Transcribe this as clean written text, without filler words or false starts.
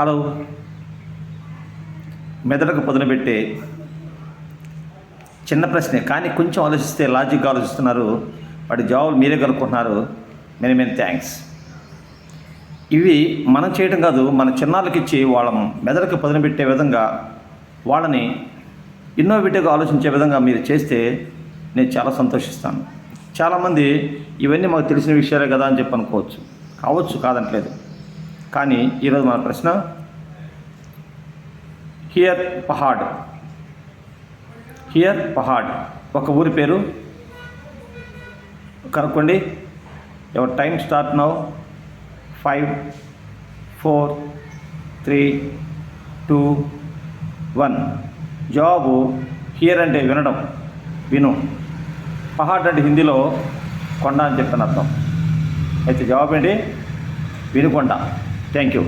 Hello. మెదడుకు పదును పెట్టే చిన్న ప్రశ్నే, కానీ కొంచెం ఆలోచిస్తే లాజిక్గా ఆలోచిస్తున్నారు. వాటి జవాబులు మీరే కనుక్కుంటున్నారు. Many thanks. ఇవి మనం చేయడం కాదు, మన చిన్నాళ్ళకి ఇచ్చి వాళ్ళ మెదడుకు పదును పెట్టే విధంగా, వాళ్ళని ఇన్నోవేటివ్గా ఆలోచించే విధంగా మీరు చేస్తే నేను చాలా సంతోషిస్తాను. చాలామంది ఇవన్నీ మాకు తెలిసిన విషయాలే కదా అని చెప్పి కావచ్చు, కాదనట్లేదు. కానీ ఈరోజు మన ప్రశ్న హియర్ పహాడ్ ఒక ఊరి పేరు కనుక్కోండి. Your time start now. 5 4 3 2 1. జవాబు హియర్ అంటే విను. పహాడ్ అంటే హిందీలో కొండ అని చెప్పిన అర్థం. అయితే జవాబు ఏంటి? వినుకొండ. Thank you.